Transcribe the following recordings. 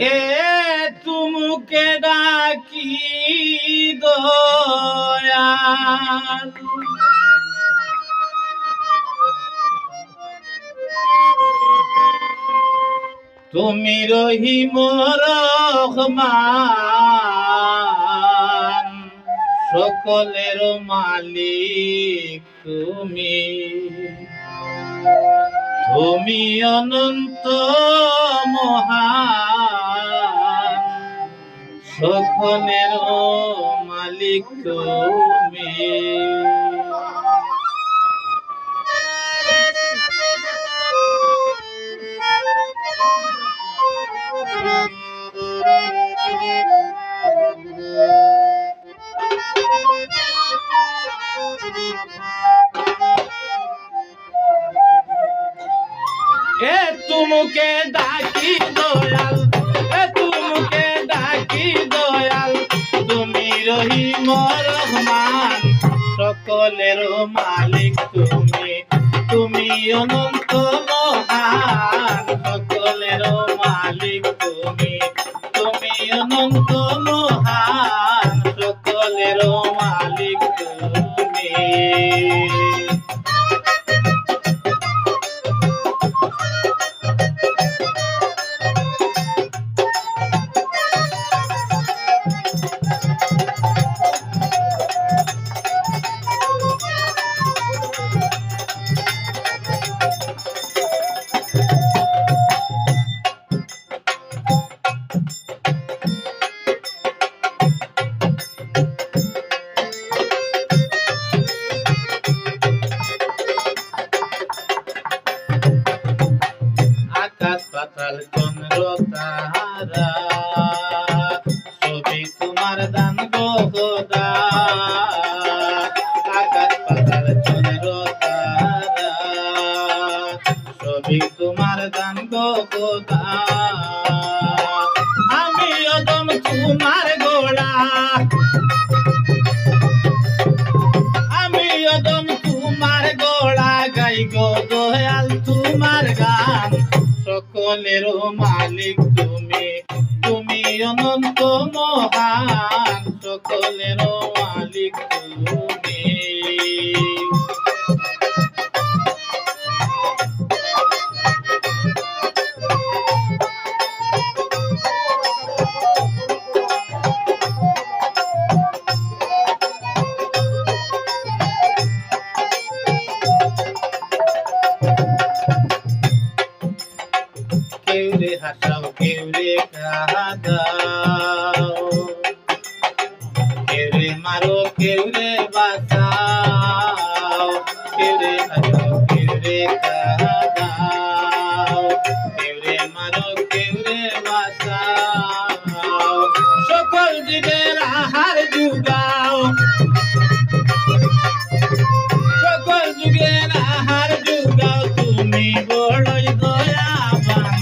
এ তুমুকে ডাকি দয়াল, তুমি রহিম রহমান, সকলের মালিক তুমি, তুমি অনন্ত মহান, সকলের মালিক তুমি। এ তুমুকে ডাকি দয়াল, এ তুমুকে ডাকি দয়াল, তুমি রহিম রহমান, সকলের মালিক তুমি, তুমি অনন্ত মহান, সকলের মালিক তুমি, তুমি অনন্ত মহান, সকলের মালিক তুমি। আকাশ পাতাল চন্দ্র তারা, সবই তোমার দান গো খোদা। আকাশ পাতাল চন্দ্র তারা, সবই তোমার দান গো খোদা। আমি অদম তোমার গোড়া, আমি অদম তোমার গোড়া, গাই গো দয়াল তোমার গান, সকলের মালিক তুমি, তুমি অনন্ত মহান, সকলের মালিক তুমি। কেউ রে হাসাও, কেউ রে কাঁদাও, কেউ রে মারো, কেউ রে বাঁচাও, কেউ রে হাসাও, কেউ রে কাঁদাও, কেউ রে মারো, কেউ রে বাঁচাও, সকল জীবের আহার জুগাও, সকল যুগের আহার জুগাও, তুমি বড়ই দয়াবান,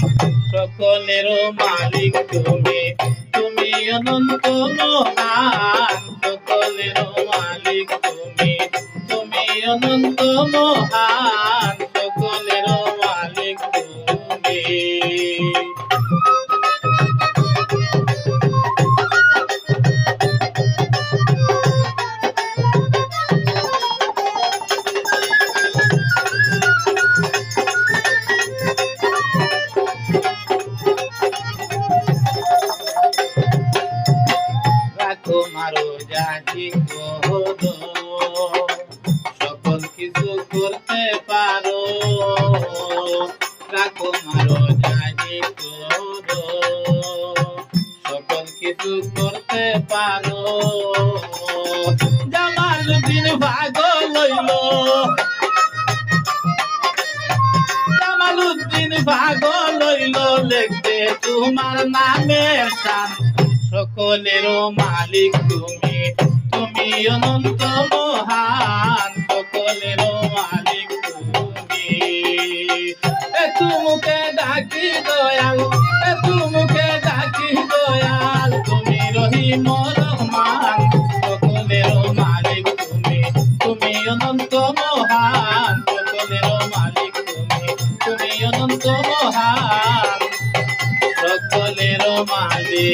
সকলের মালিক তুমি, তুমি অনন্ত মহান, সকলের মালিক তুমি, তুমি অনন্ত মহান, সকলের মালিক তুমি। তোমারও জাতি কহদ, সকল কিছু করতে পারো, রাখো মারো জাতি কহদ, সকল কিছু করতে পারো। জামালউদ্দিন ভাগ লইল, জামালউদ্দিন ভাগ লইল, লিখতে তোমার নামের শান, সকলের মালিক তুমি, তুমি অনন্ত মহান, সকলের মালিক তুমি। এ তুমুকে ডাকি দয়াল, এ তুমুকে ডাকি দয়াল, তুমি রহিম রহমান, সকলের মালিক তুমি, তুমি অনন্ত মহান, সকলের মালিক। অনন্ত মহান সকলের মাঝে